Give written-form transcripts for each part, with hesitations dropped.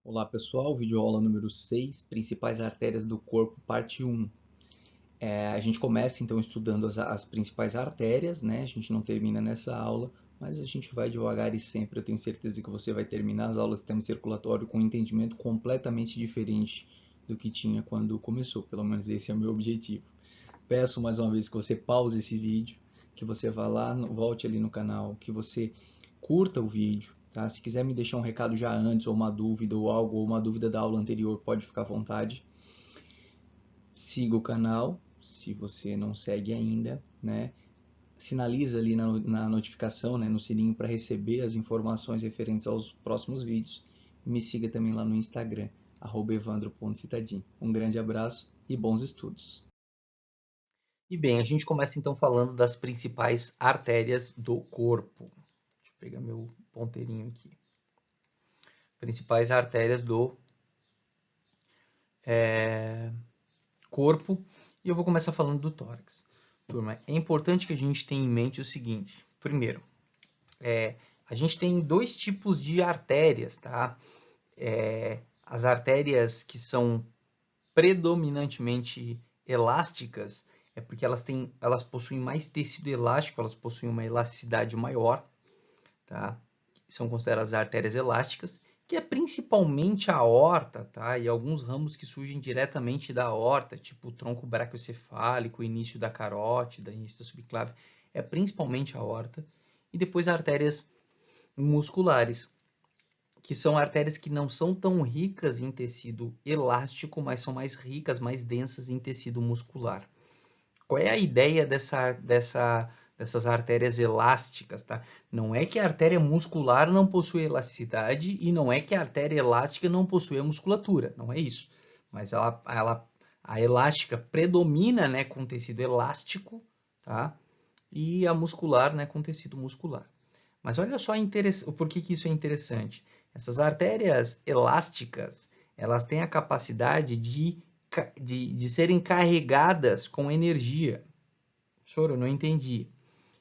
Olá pessoal, videoaula número 6, principais artérias do corpo, parte 1. A gente começa então estudando as principais artérias, né? A gente não termina nessa aula, mas a gente vai devagar e sempre. Eu tenho certeza que você vai terminar as aulas do sistema circulatório com um entendimento completamente diferente do que tinha quando começou. Pelo menos esse é o meu objetivo. Peço mais uma vez que você pause esse vídeo, que você vá lá, volte ali no canal, que você curta o vídeo, tá? Se quiser me deixar um recado já antes, ou uma dúvida, ou algo, ou uma dúvida da aula anterior, pode ficar à vontade. Siga o canal, se você não segue ainda, né? Sinaliza ali na notificação, né, no sininho para receber as informações referentes aos próximos vídeos. Me siga também lá no Instagram, @evandro.citadin. Um grande abraço e bons estudos. E bem, a gente começa então falando das principais artérias do corpo. Deixa eu pegar meu ponteirinho aqui. Principais artérias do corpo. E eu vou começar falando do tórax. Turma, é importante que a gente tenha em mente o seguinte. Primeiro, a gente tem dois tipos de artérias, tá? As artérias que são predominantemente elásticas é porque elas possuem mais tecido elástico, elas possuem uma elasticidade maior, tá? São consideradas artérias elásticas, que é principalmente a aorta, tá? E alguns ramos que surgem diretamente da aorta, tipo o tronco braquiocefálico, o início da carótida, início da subclave, é principalmente a aorta. E depois artérias musculares, que são artérias que não são tão ricas em tecido elástico, mas são mais ricas, mais densas em tecido muscular. Qual é a ideia dessas artérias elásticas, tá? Não é que a artéria muscular não possui elasticidade e não é que a artéria elástica não possui a musculatura, não é isso. Mas a elástica predomina, né, com tecido elástico, tá? E a muscular, né, com tecido muscular. Mas olha só por que isso é interessante. Essas artérias elásticas, elas têm a capacidade de serem carregadas com energia. Professor, eu não entendi.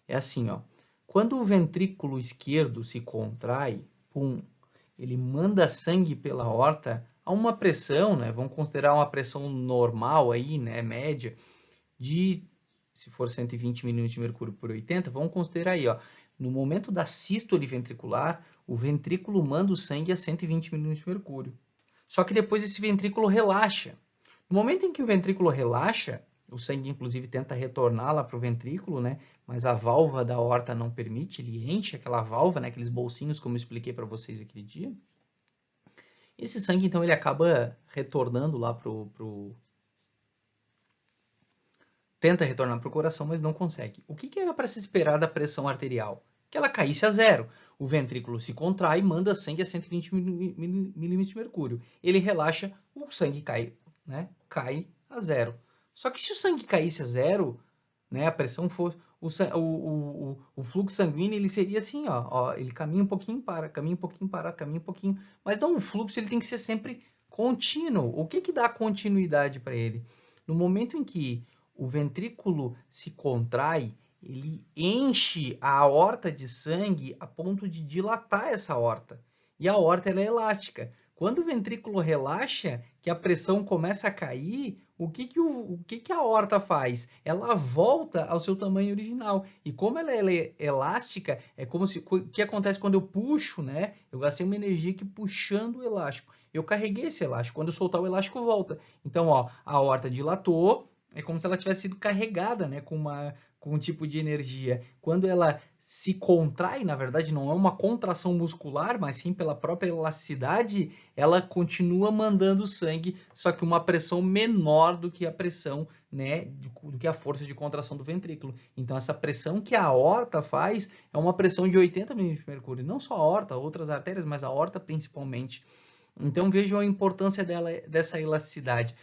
É assim, ó. Quando o ventrículo esquerdo se contrai, pum, ele manda sangue pela aorta a uma pressão, né? Vamos considerar uma pressão normal aí, né? Média, de, se for 120 milímetros de mercúrio por 80, vamos considerar aí, ó. No momento da sístole ventricular, o ventrículo manda o sangue a 120 milímetros de mercúrio. Só que depois esse ventrículo relaxa. No momento em que o ventrículo relaxa, o sangue inclusive tenta retornar lá para o ventrículo, né? Mas a válvula da aorta não permite, ele enche aquela válvula, né? Aqueles bolsinhos, como eu expliquei para vocês aquele dia. Esse sangue, então, ele acaba retornando lá tenta retornar para o coração, mas não consegue. O que era para se esperar da pressão arterial? Que ela caísse a zero. O ventrículo se contrai e manda sangue a 120 milímetros de mercúrio. Ele relaxa, o sangue cai, né? Cai a zero. Só que se o sangue caísse a zero, né, a pressão for o fluxo sanguíneo ele seria assim, ó, ele caminha um pouquinho para, caminha um pouquinho para, caminha um pouquinho, mas não, o fluxo ele tem que ser sempre contínuo. O que dá continuidade para ele? No momento em que o ventrículo se contrai, ele enche a aorta de sangue a ponto de dilatar essa aorta. E a aorta ela é elástica. Quando o ventrículo relaxa, que a pressão começa a cair, o que a aorta faz? Ela volta ao seu tamanho original. E como ela é elástica, é como se o que acontece quando eu puxo, né? Eu gastei uma energia aqui puxando o elástico. Eu carreguei esse elástico. Quando eu soltar o elástico, volta. Então, ó, a aorta dilatou, é como se ela tivesse sido carregada, né, com um tipo de energia. Quando ela se contrai, na verdade, não é uma contração muscular, mas sim pela própria elasticidade, ela continua mandando sangue, só que uma pressão menor do que a pressão, né, do que a força de contração do ventrículo. Então, essa pressão que a aorta faz é uma pressão de 80 milímetros de mercúrio. Não só a aorta, outras artérias, mas a aorta principalmente. Então, vejam a importância dessa elasticidade.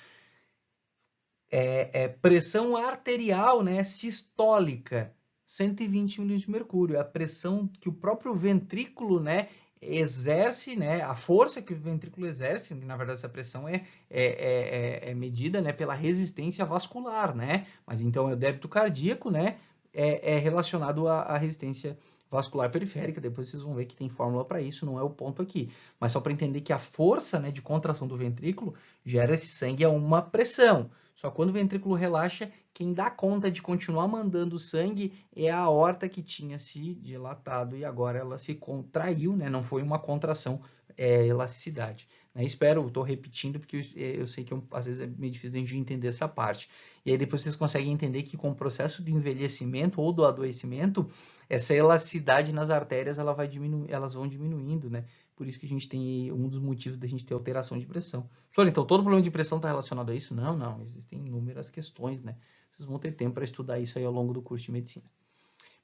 Pressão arterial, né, sistólica, 120 milímetros de mercúrio. É a pressão que o próprio ventrículo, né, exerce, né, a força que o ventrículo exerce, na verdade essa pressão é medida, né, pela resistência vascular, né, mas então é o débito cardíaco, né, é relacionado à resistência vascular periférica, depois vocês vão ver que tem fórmula para isso, não é o ponto aqui. Mas só para entender que a força, né, de contração do ventrículo gera esse sangue a uma pressão. Só quando o ventrículo relaxa, quem dá conta de continuar mandando sangue é a aorta que tinha se dilatado e agora ela se contraiu, né? Não foi uma contração, é elasticidade. Né? Espero, estou repetindo porque eu sei que às vezes é meio difícil de entender essa parte. E aí depois vocês conseguem entender que com o processo de envelhecimento ou do adoecimento, essa elasticidade nas artérias elas vão diminuindo, né? Por isso que a gente tem um dos motivos da gente ter alteração de pressão. Então todo problema de pressão está relacionado a isso? Não, não. Existem inúmeras questões, né? Vocês vão ter tempo para estudar isso aí ao longo do curso de medicina.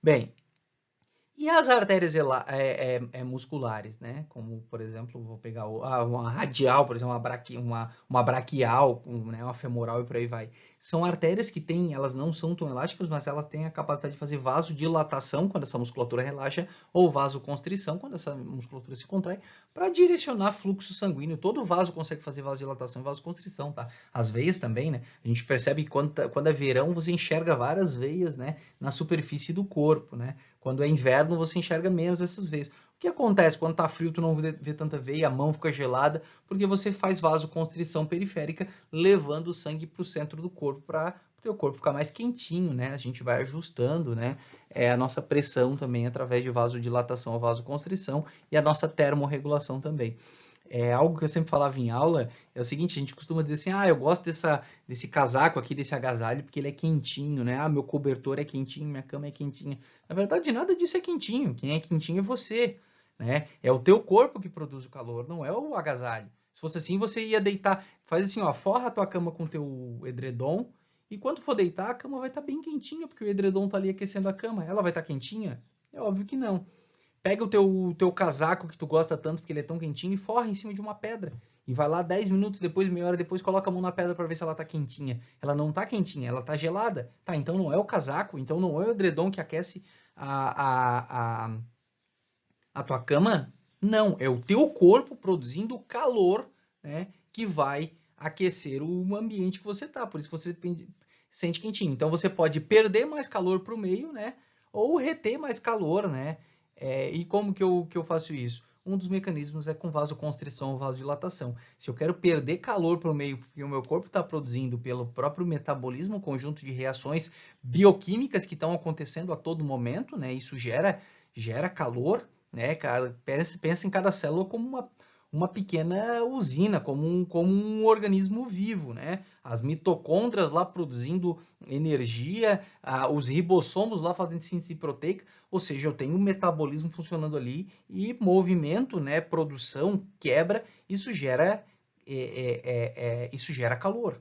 Bem, e as artérias musculares, né? Como, por exemplo, vou pegar uma radial, por exemplo, uma braquial, né? Uma femoral e por aí vai. São artérias que elas não são tão elásticas, mas elas têm a capacidade de fazer vasodilatação quando essa musculatura relaxa, ou vasoconstrição quando essa musculatura se contrai, para direcionar fluxo sanguíneo. Todo vaso consegue fazer vasodilatação e vasoconstrição, tá? As veias também, né? A gente percebe que quando é verão, você enxerga várias veias, né? Na superfície do corpo, né? Quando é inverno, você enxerga menos essas veias. O que acontece quando está frio, tu não vê tanta veia, a mão fica gelada, porque você faz vasoconstrição periférica, levando o sangue para o centro do corpo, para o teu corpo ficar mais quentinho, né? A gente vai ajustando, né? A nossa pressão também através de vasodilatação ou vasoconstrição e a nossa termorregulação também. Algo que eu sempre falava em aula é o seguinte, a gente costuma dizer assim, eu gosto desse casaco aqui, desse agasalho, porque ele é quentinho, né? Meu cobertor é quentinho, minha cama é quentinha. Na verdade, nada disso é quentinho. Quem é quentinho é você, né? É o teu corpo que produz o calor, não é o agasalho. Se fosse assim, você ia deitar, faz assim, forra a tua cama com o teu edredom, e quando for deitar, a cama vai estar bem quentinha, porque o edredom está ali aquecendo a cama. Ela vai estar quentinha? É óbvio que não. Pega o teu casaco que tu gosta tanto, porque ele é tão quentinho, e forra em cima de uma pedra. E vai lá 10 minutos depois, meia hora depois, coloca a mão na pedra para ver se ela tá quentinha. Ela não tá quentinha, ela tá gelada. Tá, então não é o casaco, então não é o edredom que aquece a tua cama. Não, é o teu corpo produzindo calor, né, que vai aquecer o ambiente que você tá. Por isso você sente quentinho. Então você pode perder mais calor para o meio, né, ou reter mais calor, né. E como que eu faço isso? Um dos mecanismos é com vasoconstrição ou vasodilatação. Se eu quero perder calor para o meio, porque o meu corpo está produzindo pelo próprio metabolismo, um conjunto de reações bioquímicas que estão acontecendo a todo momento, né? Isso gera calor, né? Pensa em cada célula como uma pequena usina, como um organismo vivo, né? As mitocôndrias lá produzindo energia, os ribossomos lá fazendo síntese proteica, ou seja, eu tenho um metabolismo funcionando ali e movimento, né? Produção, quebra, isso gera calor.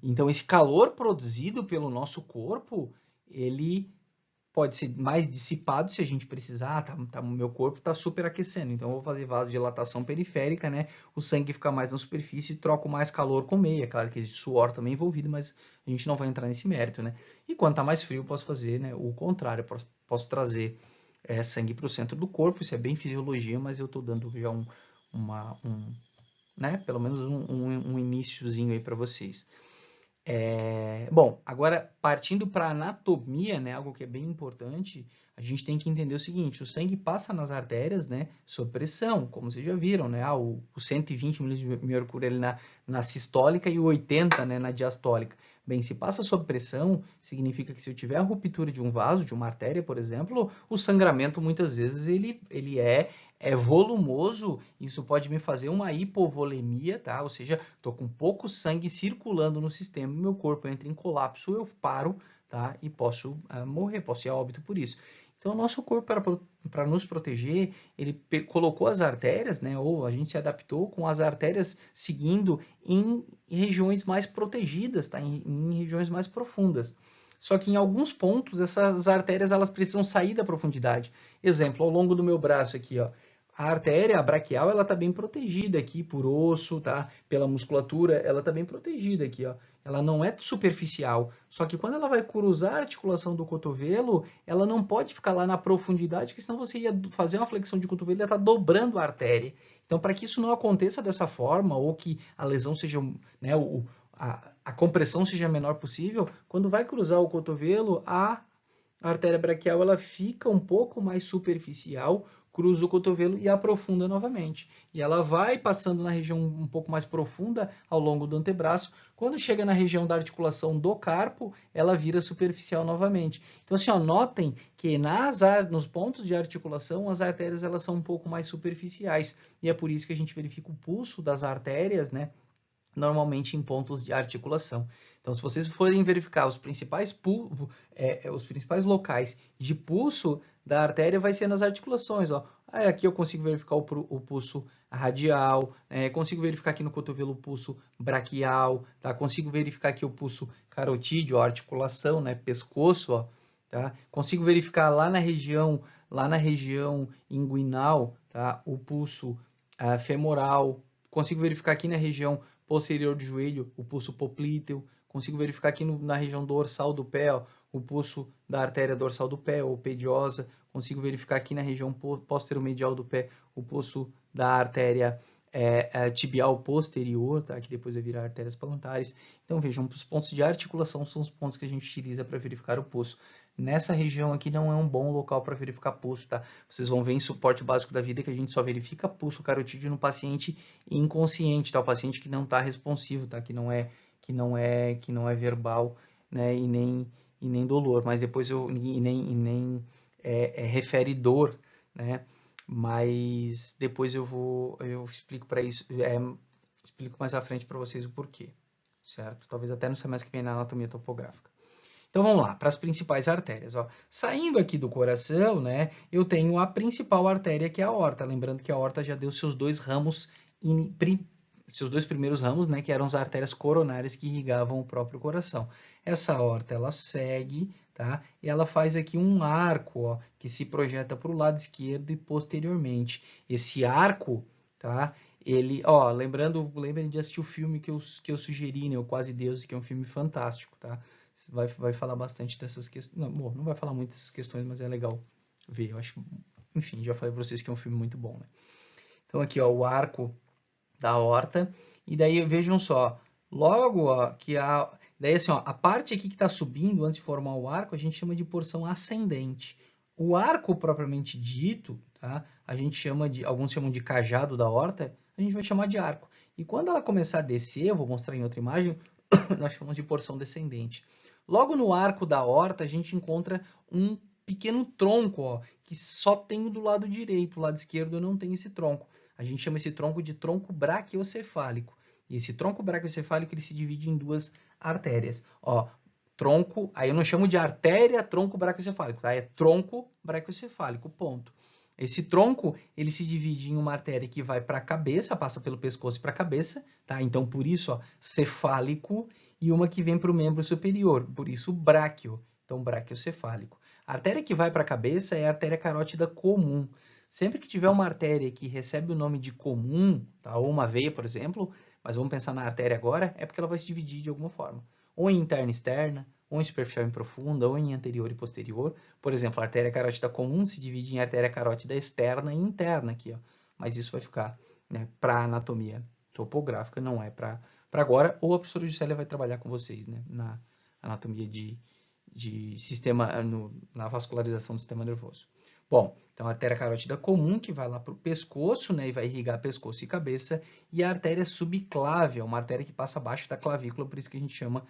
Então esse calor produzido pelo nosso corpo, ele pode ser mais dissipado se a gente precisar, meu corpo está superaquecendo, então eu vou fazer vasodilatação periférica, né? O sangue fica mais na superfície e troco mais calor com meia. É claro que existe suor também envolvido, mas a gente não vai entrar nesse mérito, né? E quando está mais frio, eu posso fazer, né, o contrário, eu posso trazer sangue para o centro do corpo, isso é bem fisiologia, mas eu estou dando já né, pelo menos um iniciozinho aí para vocês. Bom, agora partindo para a anatomia, né, algo que é bem importante, a gente tem que entender o seguinte: o sangue passa nas artérias, né, sob pressão, como vocês já viram, né, o 120 milímetros de mercúrio ali na sistólica e o 80, né, na diastólica. Bem, se passa sob pressão, significa que se eu tiver a ruptura de um vaso, de uma artéria, por exemplo, o sangramento muitas vezes ele é volumoso, isso pode me fazer uma hipovolemia, tá? Ou seja, estou com pouco sangue circulando no sistema, meu corpo entra em colapso, eu paro, tá? E posso morrer, posso ir a óbito por isso. Então, o nosso corpo, para nos proteger, ele colocou as artérias, né? Ou a gente se adaptou com as artérias seguindo em regiões mais protegidas, tá? Em regiões mais profundas. Só que em alguns pontos, essas artérias elas precisam sair da profundidade. Exemplo, ao longo do meu braço aqui, ó. A artéria, a braquial, ela está bem protegida aqui por osso, tá? Pela musculatura, ela está bem protegida aqui, ó. Ela não é superficial. Só que quando ela vai cruzar a articulação do cotovelo, ela não pode ficar lá na profundidade, porque senão você ia fazer uma flexão de cotovelo e ia estar dobrando a artéria. Então, para que isso não aconteça dessa forma, ou que a lesão seja, né, a compressão seja a menor possível, quando vai cruzar o cotovelo, a artéria braquial ela fica um pouco mais superficial, cruza o cotovelo e aprofunda novamente. E ela vai passando na região um pouco mais profunda ao longo do antebraço. Quando chega na região da articulação do carpo, ela vira superficial novamente. Então, assim, ó, notem que nos pontos de articulação, as artérias elas são um pouco mais superficiais. E é por isso que a gente verifica o pulso das artérias, né? Normalmente em pontos de articulação. Então, se vocês forem verificar os principais locais de pulso da artéria, vai ser nas articulações. Ó. Aqui eu consigo verificar o pulso radial, consigo verificar aqui no cotovelo o pulso braquial, tá? Consigo verificar aqui o pulso carotídeo, a articulação, né? Pescoço, ó, tá? Consigo verificar lá na região inguinal, tá? O pulso femoral. Consigo verificar aqui na região posterior do joelho, o pulso poplíteo. Consigo verificar aqui na região dorsal do pé, ó, o pulso da artéria dorsal do pé, ou pediosa. Consigo verificar aqui na região posterior-medial do pé, o pulso da artéria tibial posterior, tá? Que depois vai virar artérias plantares. Então, vejam, os pontos de articulação são os pontos que a gente utiliza para verificar o pulso. Nessa região aqui não é um bom local para verificar pulso, tá? Vocês vão ver em suporte básico da vida que a gente só verifica pulso carotídeo no paciente inconsciente, tá? O paciente que não está responsivo, tá? Que não é verbal, né? E nem dolor, mas depois nem refere dor, né? Mas depois eu explico para isso, explico mais à frente para vocês o porquê, certo? Talvez até no semestre que vem na anatomia topográfica. Então vamos lá, para as principais artérias. Ó. Saindo aqui do coração, né, eu tenho a principal artéria que é a aorta. Lembrando que a aorta já deu seus dois ramos, seus dois primeiros ramos, né, que eram as artérias coronárias que irrigavam o próprio coração. Essa aorta ela segue, tá? E ela faz aqui um arco, ó, que se projeta para o lado esquerdo e posteriormente. Esse arco, tá? Ele, ó, lembrem de assistir o filme que eu sugeri, né, o Quase Deus, que é um filme fantástico, tá? Vai falar bastante dessas questões. Não vai falar muito dessas questões, mas é legal ver. Eu acho, enfim, já falei para vocês que é um filme muito bom, né? Então aqui, ó, o arco da aorta. E daí vejam só, logo, ó, daí assim, ó, a parte aqui que está subindo antes de formar o arco, a gente chama de porção ascendente. O arco propriamente dito, tá? Alguns chamam de cajado da aorta, a gente vai chamar de arco. E quando ela começar a descer, eu vou mostrar em outra imagem, nós chamamos de porção descendente. Logo no arco da aorta, a gente encontra um pequeno tronco, ó, que só tem do lado direito, o lado esquerdo não tem esse tronco. A gente chama esse tronco de tronco braquiocefálico. E esse tronco braquiocefálico ele se divide em duas artérias. Ó, tronco, aí eu não chamo de artéria tronco braquiocefálico, tá? É tronco braquiocefálico, ponto. Esse tronco, ele se divide em uma artéria que vai para a cabeça, passa pelo pescoço para a cabeça, tá? Então, por isso, ó, cefálico, e uma que vem para o membro superior, por isso bráquio, então braquiocefálico. A artéria que vai para a cabeça é a artéria carótida comum. Sempre que tiver uma artéria que recebe o nome de comum, tá? Ou uma veia, por exemplo, mas vamos pensar na artéria agora, é porque ela vai se dividir de alguma forma. Ou em interna e externa, ou em superficial e profunda, ou em anterior e posterior. Por exemplo, a artéria carótida comum se divide em artéria carótida externa e interna aqui, ó. Mas isso vai ficar, né, para anatomia topográfica, não é para agora. Ou a professora Juscelia vai trabalhar com vocês, né, na anatomia de sistema, na vascularização do sistema nervoso. Bom, então a artéria carótida comum, que vai lá para o pescoço, né, e vai irrigar pescoço e cabeça, e a artéria subclávia, uma artéria que passa abaixo da clavícula, por isso que a gente chama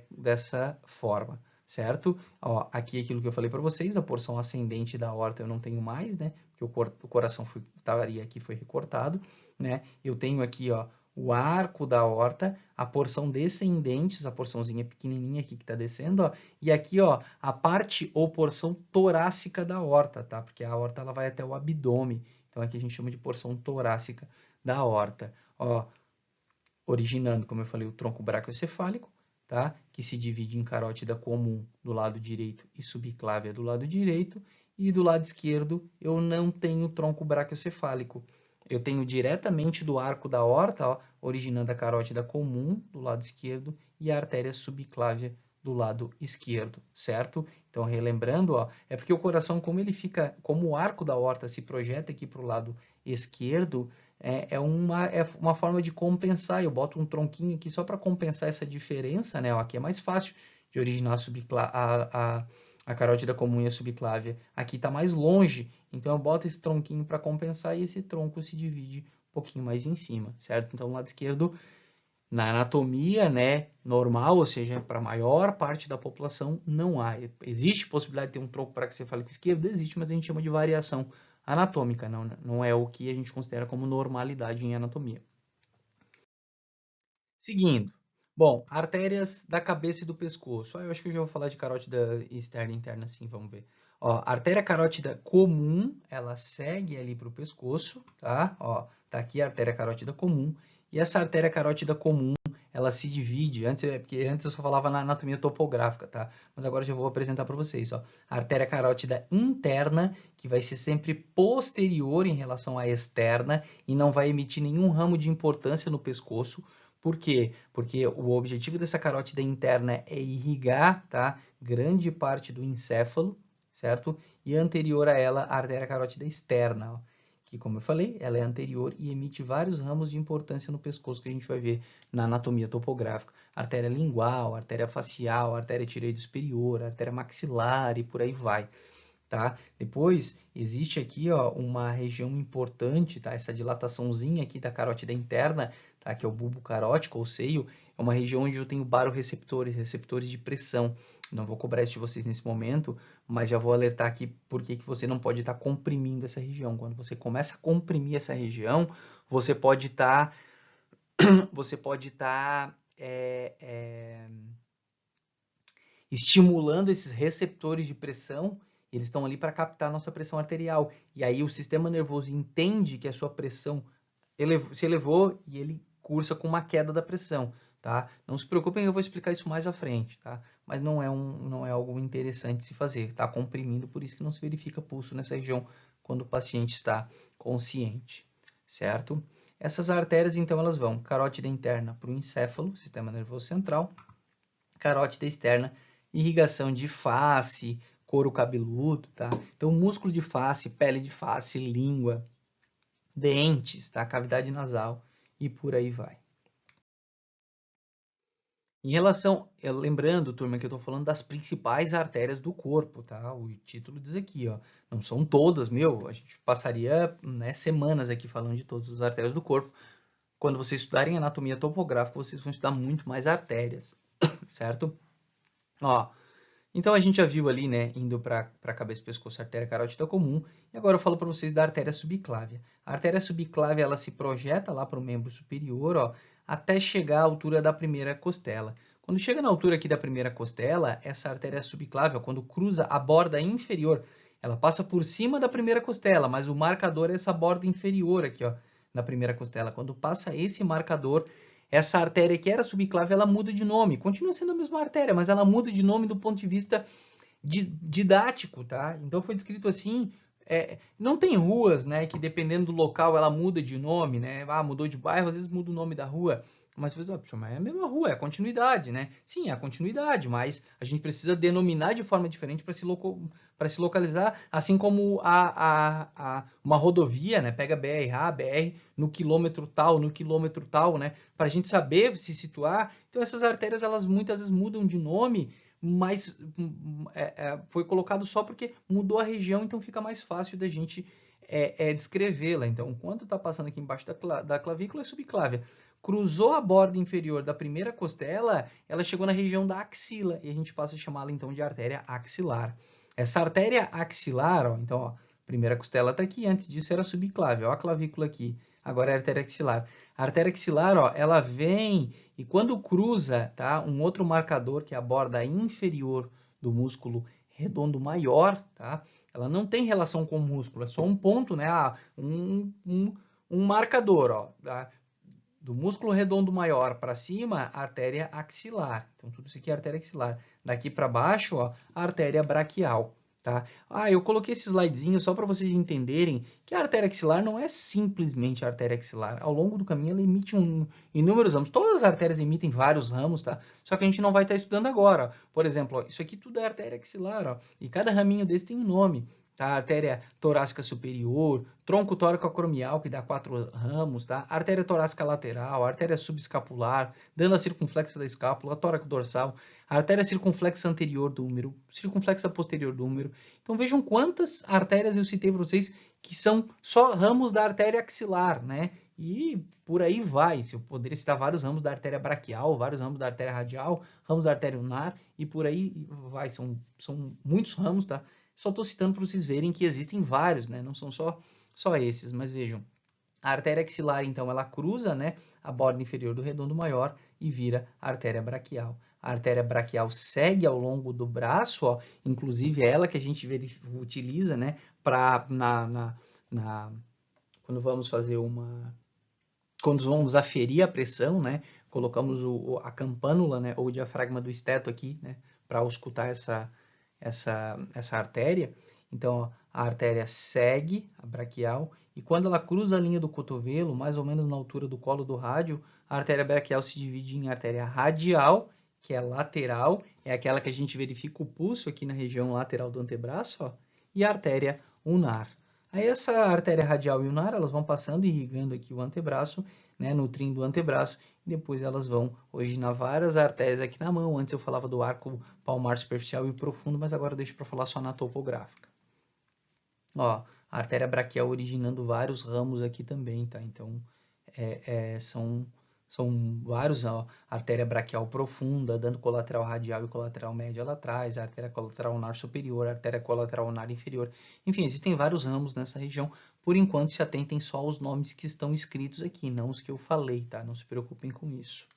dessa forma, certo? Ó, aqui aquilo que eu falei para vocês, a porção ascendente da aorta eu não tenho mais, né, porque o coração estaria aqui, foi recortado, né? Eu tenho aqui, ó, o arco da aorta, a porção descendente, essa porçãozinha pequenininha aqui que está descendo, ó, e aqui, ó, a parte ou porção torácica da aorta, tá? Porque a aorta ela vai até o abdômen, então aqui a gente chama de porção torácica da aorta, ó, originando, como eu falei, o tronco braquiocefálico, tá? Que se divide em carótida comum do lado direito e subclávia do lado direito, e do lado esquerdo eu não tenho tronco braquiocefálico. Eu tenho diretamente do arco da aorta, ó, originando a carótida comum do lado esquerdo e a artéria subclávia do lado esquerdo, certo? Então, relembrando, ó, é porque o coração, como o arco da aorta se projeta aqui para o lado esquerdo, é uma forma de compensar. Eu boto um tronquinho aqui só para compensar essa diferença, né? Ó, aqui é mais fácil de originar a A carótida comum e a subclávia aqui está mais longe, então eu boto esse tronquinho para compensar e esse tronco se divide um pouquinho mais em cima, certo? Então, o lado esquerdo, na anatomia, né, normal, ou seja, para a maior parte da população, não há. Existe possibilidade de ter um tronco paraencefálico esquerdo? Existe, mas a gente chama de variação anatômica, não é o que a gente considera como normalidade em anatomia. Seguindo. Bom, artérias da cabeça e do pescoço. Eu acho que eu já vou falar de carótida externa e interna, assim, vamos ver. Ó, a artéria carótida comum, ela segue ali para o pescoço, tá? Ó, tá aqui a artéria carótida comum. E essa artéria carótida comum, ela se divide, porque antes eu só falava na anatomia topográfica, tá? Mas agora eu já vou apresentar para vocês, ó. A artéria carótida interna, que vai ser sempre posterior em relação à externa e não vai emitir nenhum ramo de importância no pescoço. Por quê? Porque o objetivo dessa carótida interna é irrigar, tá, grande parte do encéfalo, certo? E anterior a ela, a artéria carótida externa, ó, que, como eu falei, ela é anterior e emite vários ramos de importância no pescoço que a gente vai ver na anatomia topográfica. Artéria lingual, artéria facial, artéria tireoide superior, artéria maxilar e por aí vai. Tá? Depois, existe aqui, ó, uma região importante, tá? Essa dilataçãozinha aqui da carótida interna, tá? Que é o bulbo carótico ou seio, é uma região onde eu tenho baroreceptores, receptores de pressão. Não vou cobrar isso de vocês nesse momento, mas já vou alertar aqui porque que você não pode estar comprimindo essa região. Quando você começa a comprimir essa região, você pode estar estimulando esses receptores de pressão. Eles estão ali para captar a nossa pressão arterial. E aí o sistema nervoso entende que a sua pressão se elevou e ele cursa com uma queda da pressão, tá? Não se preocupem, eu vou explicar isso mais à frente, tá? Mas não é algo interessante se fazer, tá comprimindo, por isso que não se verifica pulso nessa região quando o paciente está consciente, certo? Essas artérias, então, elas vão carótida interna para o encéfalo, sistema nervoso central, carótida externa, irrigação de face, couro cabeludo, tá? Então, músculo de face, pele de face, língua, dentes, tá? Cavidade nasal e por aí vai. Em relação, lembrando, turma, que eu estou falando das principais artérias do corpo, tá? O título diz aqui, ó, não são todas, a gente passaria, né, semanas aqui falando de todas as artérias do corpo. Quando vocês estudarem anatomia topográfica, vocês vão estudar muito mais artérias, certo? Ó, então a gente já viu ali, né, indo para a cabeça, pescoço, artéria carótida comum, e agora eu falo para vocês da artéria subclávia. A artéria subclávia, ela se projeta lá para o membro superior, ó, até chegar à altura da primeira costela. Quando chega na altura aqui da primeira costela, essa artéria subclávia, quando cruza a borda inferior, ela passa por cima da primeira costela, mas o marcador é essa borda inferior aqui, ó, na primeira costela. Quando passa esse marcador, essa artéria que era subclávia, ela muda de nome. Continua sendo a mesma artéria, mas ela muda de nome do ponto de vista didático, tá? Então foi descrito assim, não tem ruas, né, que dependendo do local ela muda de nome, né? Ah, mudou de bairro, às vezes muda o nome da rua. Mas você mas é a mesma rua, é a continuidade, né? Sim, é a continuidade, mas a gente precisa denominar de forma diferente para se localizar, assim como uma rodovia, né? Pega BR no quilômetro tal, né? Para a gente saber se situar. Então essas artérias, elas muitas vezes mudam de nome, mas foi colocado só porque mudou a região, então fica mais fácil da gente descrevê-la. Então, quando está passando aqui embaixo da clavícula, é subclávia. Cruzou a borda inferior da primeira costela, ela chegou na região da axila, e a gente passa a chamá-la então de artéria axilar. Essa artéria axilar, ó, então, ó, primeira costela está aqui, antes disso era subclávia, ó, a clavícula aqui, agora é a artéria axilar. A artéria axilar, ó, ela vem e quando cruza, tá, um outro marcador, que é a borda inferior do músculo redondo maior, tá? Ela não tem relação com o músculo, é só um ponto, né? Um marcador, ó, tá? Do músculo redondo maior para cima, a artéria axilar. Então, tudo isso aqui é artéria axilar. Daqui para baixo, ó, a artéria braquial. Tá? Eu coloquei esse slidezinho só para vocês entenderem que a artéria axilar não é simplesmente a artéria axilar. Ao longo do caminho, ela emite inúmeros ramos. Todas as artérias emitem vários ramos, tá? Só que a gente não vai estar estudando agora. Ó. Por exemplo, ó, isso aqui tudo é artéria axilar, ó, e cada raminho desse tem um nome. tá? Artéria torácica superior, tronco tóraco-acromial, que dá 4 ramos, tá? Artéria torácica lateral, artéria subescapular, dando a circunflexa da escápula, tóraco dorsal, artéria circunflexa anterior do úmero, circunflexa posterior do úmero. Então vejam quantas artérias eu citei para vocês que são só ramos da artéria axilar, né? E por aí vai. Eu poderia citar vários ramos da artéria braquial, vários ramos da artéria radial, ramos da artéria ulnar e por aí vai. São muitos ramos, tá? Só estou citando para vocês verem que existem vários, né? Não são só esses, mas vejam. A artéria axilar, então, ela cruza, né, a borda inferior do redondo maior e vira a artéria braquial. A artéria braquial segue ao longo do braço, ó, inclusive é ela que a gente utiliza, né, para quando vamos fazer quando vamos aferir a pressão, né, colocamos a campânula, né, ou o diafragma do esteto aqui, né, para auscultar essa artéria. Então, a artéria segue a braquial e quando ela cruza a linha do cotovelo, mais ou menos na altura do colo do rádio, a artéria braquial se divide em artéria radial, que é lateral, é aquela que a gente verifica o pulso aqui na região lateral do antebraço, ó, e a artéria ulnar. Aí essa artéria radial e ulnar, elas vão passando e irrigando aqui o antebraço, né, nutrindo o antebraço, e depois elas vão originar várias artérias aqui na mão. Antes eu falava do arco palmar superficial e profundo, mas agora eu deixo para falar só na topográfica. Ó, a artéria braquial originando vários ramos aqui também, tá? Então, são vários, ó, artéria braquial profunda, dando colateral radial e colateral média lá atrás, artéria colateral ulnar superior, artéria colateral ulnar inferior. Enfim, existem vários ramos nessa região. Por enquanto, se atentem só aos nomes que estão escritos aqui, não os que eu falei, tá? Não se preocupem com isso.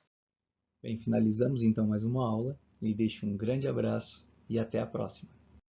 Bem, finalizamos então mais uma aula. Lhe deixo um grande abraço e até a próxima.